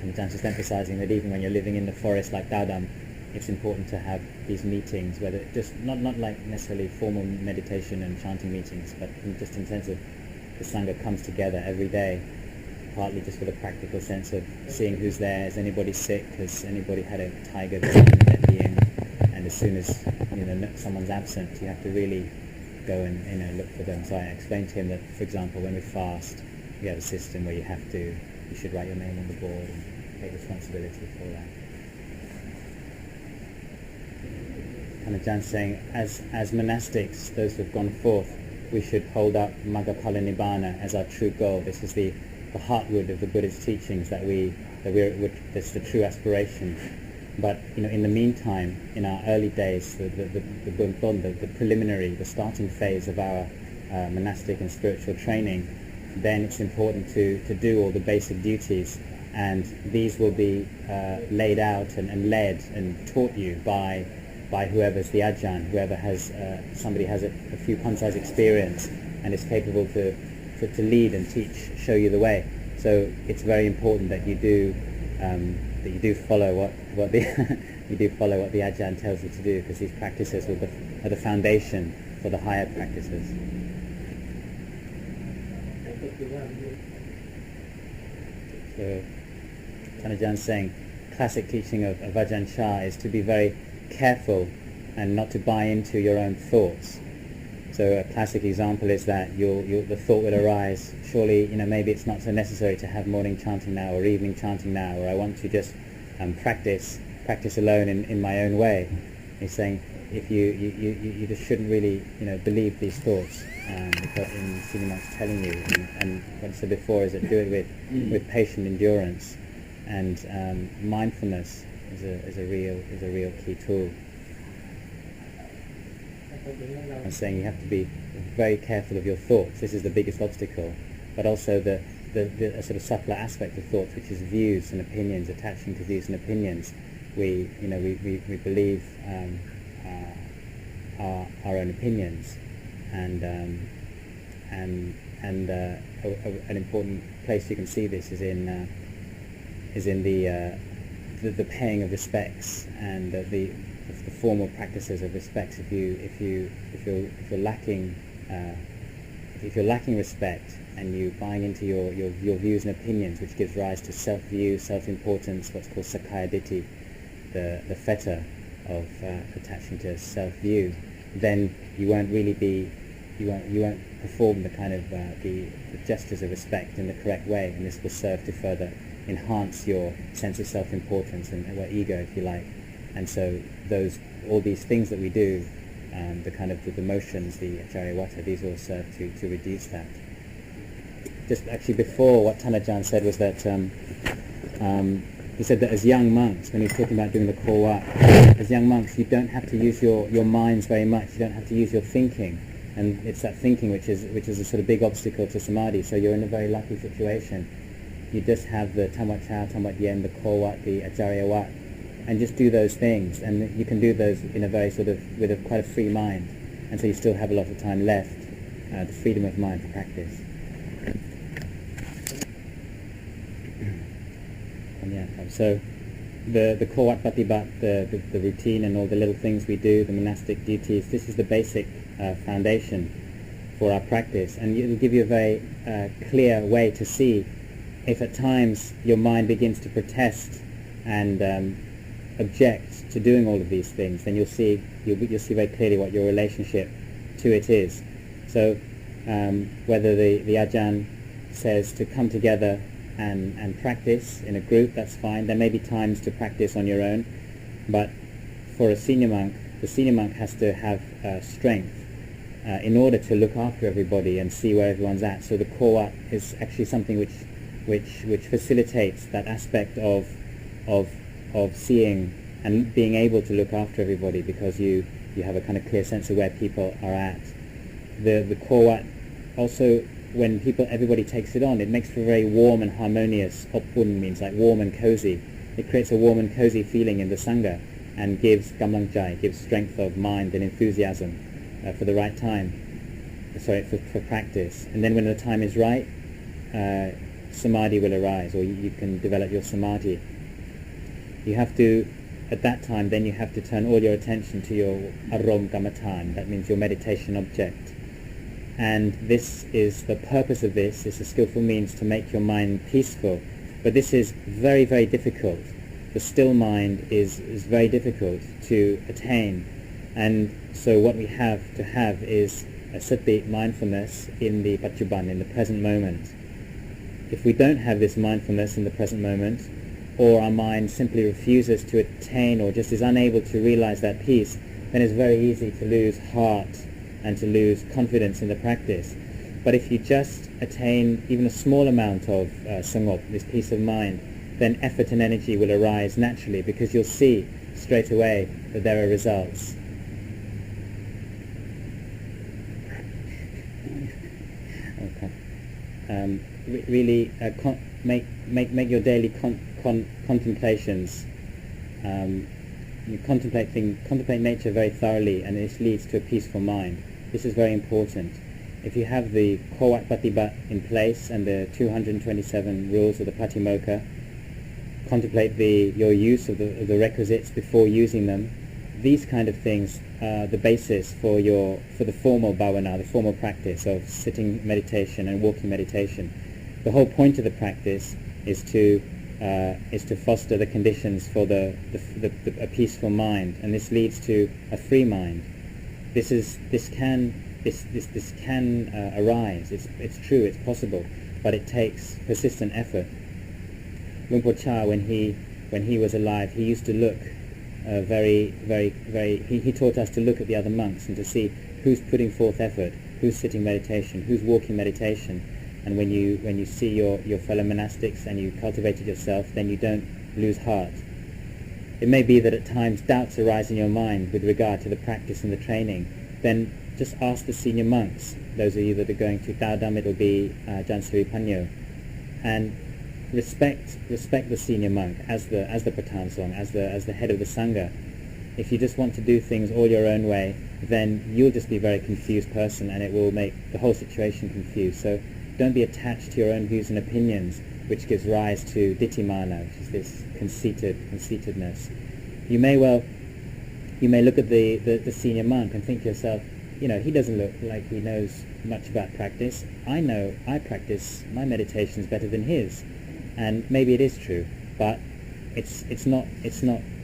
Sometimes just emphasizing that even when you're living in the forest like Daodam, it's important to have these meetings, whether just not like necessarily formal meditation and chanting meetings, but just in sense of the Sangha comes together every day, partly just with a practical sense of seeing who's there. Is anybody sick? Has anybody had a tiger that's let me in? And as soon as someone's absent, you have to really go and look for them. So I explained to him that, for example, when we fast, we have a system where you should write your name on the board and take responsibility for that. Kanajan saying, as monastics, those who have gone forth, we should hold up Maggaphala Nibbana as our true goal. This is the heartwood of the Buddha's teachings, that's the true aspiration. But in the meantime, in our early days, the preliminary, the starting phase of our monastic and spiritual training, then it's important to do all the basic duties, and these will be laid out and led and taught you by whoever's the ajahn, whoever has somebody has a few pansas experience and is capable to lead and teach, show you the way. So it's very important that you do follow what the ajahn tells you to do, because these practices are the foundation for the higher practices. So Tanajan's saying, classic teaching of Ajahn Chah is to be very careful and not to buy into your own thoughts. So a classic example is that the thought will arise, surely maybe it's not so necessary to have morning chanting now or evening chanting now, or I want to just practice alone in my own way. He's saying if you just shouldn't really believe these thoughts, because in senior monks telling you, and what I said before is that do it with patient endurance, and mindfulness is a real key tool. I'm saying you have to be very careful of your thoughts. This is the biggest obstacle, but also the sort of subtler aspect of thoughts, which is views and opinions, attaching to views and opinions. We believe our own opinions, and an important place you can see this is in the paying of respects and the formal practices of respects. If you're lacking respect, and you buying into your views and opinions, which gives rise to self-view, self-importance, what's called sakkaya ditthi, the fetter of attaching to self-view, then you won't perform the kind of the gestures of respect in the correct way, and this will serve to further enhance your sense of self-importance and ego, if you like. And so all these things that we do, the kind of the motions, the acharya vata, these all serve to reduce that. Just actually before, what Tanajan said was that he said that as young monks, when he was talking about doing the Korwat, as young monks you don't have to use your minds very much, you don't have to use your thinking, and it's that thinking which is a sort of big obstacle to samadhi. So you're in a very lucky situation. You just have the Tamwat Chow, Tamwat Yen, the Korwat, the Acharya Wat, and just do those things, and you can do those in a very sort of with quite a free mind, and so you still have a lot of time left, the freedom of mind for practice. And yeah, so the Korwat Patibat, the routine and all the little things we do, the monastic duties, this is the basic foundation for our practice, and it will give you a very clear way to see if at times your mind begins to protest and object to doing all of these things, then you'll see very clearly what your relationship to it is. So whether the Ajahn says to come together and practice in a group, that's fine. There may be times to practice on your own, but for a senior monk, the senior monk has to have strength in order to look after everybody and see where everyone's at. So the Korwat is actually something which facilitates that aspect of seeing and being able to look after everybody, because you have a kind of clear sense of where people are at. The Korwat also, when everybody takes it on, it makes for a very warm and harmonious. Oppun means like warm and cozy. It creates a warm and cozy feeling in the Sangha and gives gamlangjai, gives strength of mind and enthusiasm for the right time, for practice. And then when the time is right, samadhi will arise, or you can develop your samadhi. You have to, at that time, then you have to turn all your attention to your arom kamatan, that means your meditation object. And this is the purpose of this, is a skillful means to make your mind peaceful. But this is very, very difficult. The still mind is very difficult to attain. And so what we have to have is a sati, mindfulness, in the pachuban, in the present moment. If we don't have this mindfulness in the present moment, or our mind simply refuses to attain or just is unable to realize that peace, then it's very easy to lose heart and to lose confidence in the practice. But if you just attain even a small amount of sangop, this peace of mind, then effort and energy will arise naturally, because you'll see straight away that there are results. Okay. Really make your daily contemplations. You contemplate nature very thoroughly, and this leads to a peaceful mind. This is very important. If you have the Korwat Patibat in place and the 227 rules of the Patimokkha, contemplate your use of the requisites before using them. These kind of things are the basis for the formal bhavana, the formal practice of sitting meditation and walking meditation. The whole point of the practice is to foster the conditions for a peaceful mind, and this leads to a free mind. This can arise. It's true. It's possible, but it takes persistent effort. Luang Por, when he was alive, he used to look he taught us to look at the other monks and to see who's putting forth effort, who's sitting meditation, who's walking meditation. And when you see your fellow monastics and you cultivate it yourself, then you don't lose heart. It may be that at times doubts arise in your mind with regard to the practice and the training. Then just ask the senior monks, those of you that are going to Taodam, it'll be Jansari Panyo, and respect the senior monk as the Pratan Song, as the head of the Sangha. If you just want to do things all your own way, then you'll just be a very confused person, and it will make the whole situation confused. So don't be attached to your own views and opinions, which gives rise to ditthimana, which is this conceitedness. You may look at the senior monk and think to yourself, he doesn't look like he knows much about practice. I know I practice my meditations better than his, and maybe it is true, but it's not.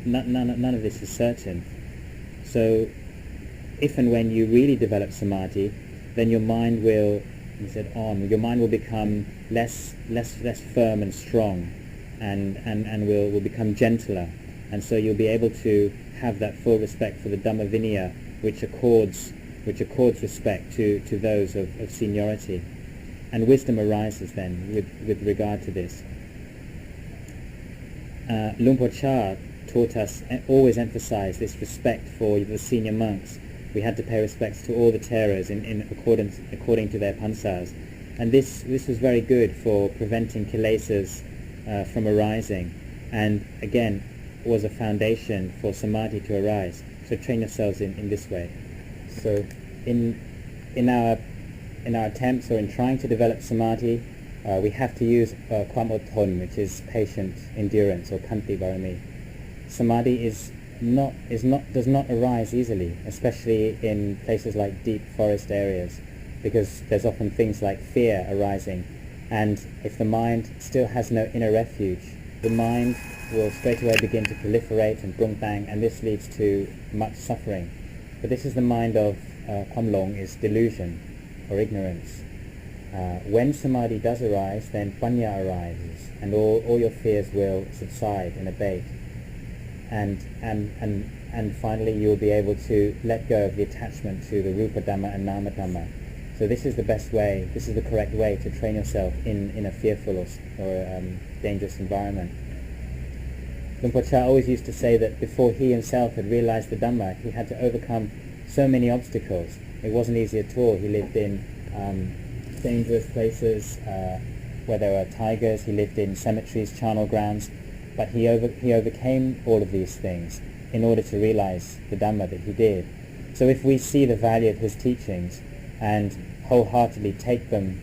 None of this is certain. So, if and when you really develop samadhi, then your mind will. Your mind will become less firm and strong, and will become gentler, and so you'll be able to have that full respect for the Dhamma Vinaya, which accords respect to those of seniority, and wisdom arises then with regard to this. Luang Por taught us, always emphasized this respect for the senior monks. We had to pay respects to all the Theras according to their pansas, and this was very good for preventing kilesas from arising, and again was a foundation for samadhi to arise. So train yourselves in this way. So in our attempts or in trying to develop samadhi, we have to use kwam otthon, which is patient endurance, or khanti varami. Samadhi does not arise easily, especially in places like deep forest areas, because there's often things like fear arising, and if the mind still has no inner refuge, the mind will straight away begin to proliferate and brungtang, and this leads to much suffering. But this is the mind of Kwamlong, is delusion or ignorance. When samadhi does arise, then panya arises, and all your fears will subside and abate. And finally you will be able to let go of the attachment to the rupa dhamma and nama dhamma. So this is the best way, this is the correct way to train yourself in a fearful or dangerous environment. Luang Por always used to say that before he himself had realized the Dhamma, he had to overcome so many obstacles. It wasn't easy at all. He lived in dangerous places where there were tigers. He lived in cemeteries, charnel grounds. But he overcame all of these things in order to realize the Dhamma that he did. So if we see the value of his teachings and wholeheartedly take them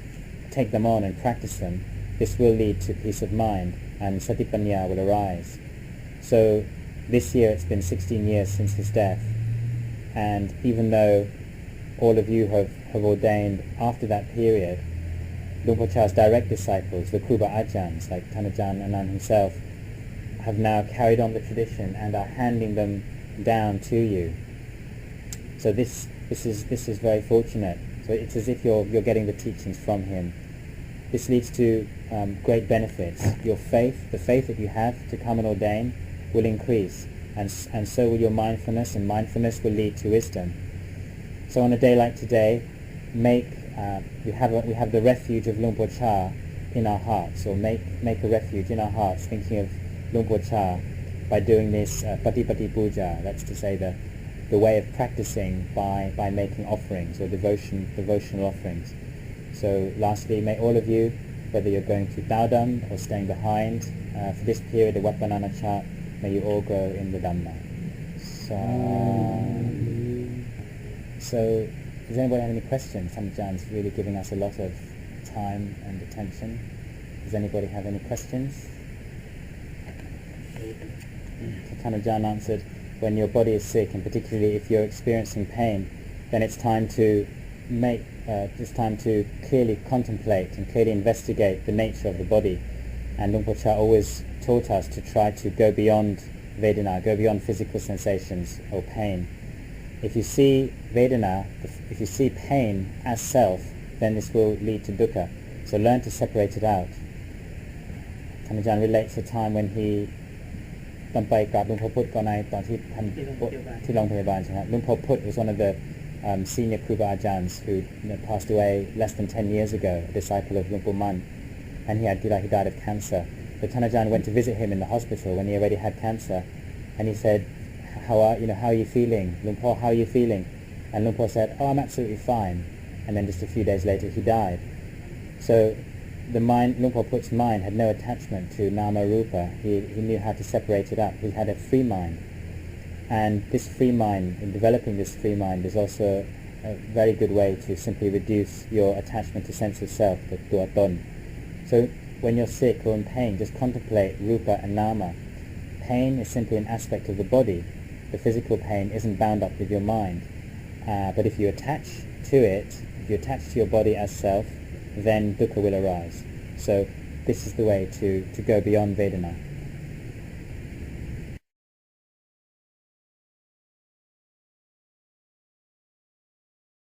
on and practice them, this will lead to peace of mind, and satipanya will arise. So this year it's been 16 years since his death, and even though all of you have ordained after that period, Luang Por Chah's direct disciples, the Kruba Ajahns, like Thanajan Anand himself, have now carried on the tradition and are handing them down to you. So this is very fortunate. So it's as if you're getting the teachings from him. This leads to great benefits. Your faith, the faith that you have to come and ordain, will increase, and so will your mindfulness, and mindfulness will lead to wisdom. So on a day like today, we have the refuge of Luang Por Chah in our hearts, or make a refuge in our hearts, thinking of Luang Por Chah by doing this Patipati Puja. That's to say the way of practicing by making offerings, or devotional offerings. So lastly, may all of you, whether you're going to Daudam or staying behind for this period of Wat Banana Chat, may you all grow in the Dhamma. So does anybody have any questions? Thanajan's really giving us a lot of time and attention. Does anybody have any questions? Thanajan answered, when your body is sick, and particularly if you're experiencing pain, then it's time to clearly contemplate and clearly investigate the nature of the body. And Luang Por Chah always taught us to try to go beyond Vedana, go beyond physical sensations or pain. If you see Vedana, if you see pain as self, then this will lead to dukkha. So learn to separate it out. Thanajan relates a time when he ตอนไปกราบหลวงพ่อพุธก่อนในตอนที่ท่านที่โรงพยาบาลใช่ไหมครับ Luang Por Phut was one of the senior Kruba Ajahns who passed away less than 10 years ago, a disciple of Luang Por Man, and he died of cancer. So Thanajan went to visit him in the hospital when he already had cancer, and he said, how are you feeling? Luang Por, how are you feeling? And Luang Por said, oh, I'm absolutely fine. And then just a few days later he died. So Luang Por Phut's mind had no attachment to Nama Rupa. He knew how to separate it up. He had a free mind. And this free mind, in developing this free mind, is also a very good way to simply reduce your attachment to sense of self, the tua ton. So when you're sick or in pain, just contemplate Rupa and Nama. Pain is simply an aspect of the body. The physical pain isn't bound up with your mind. But if you attach to it, if you attach to your body as self, then dukkha will arise. So this is the way to go beyond Vedana.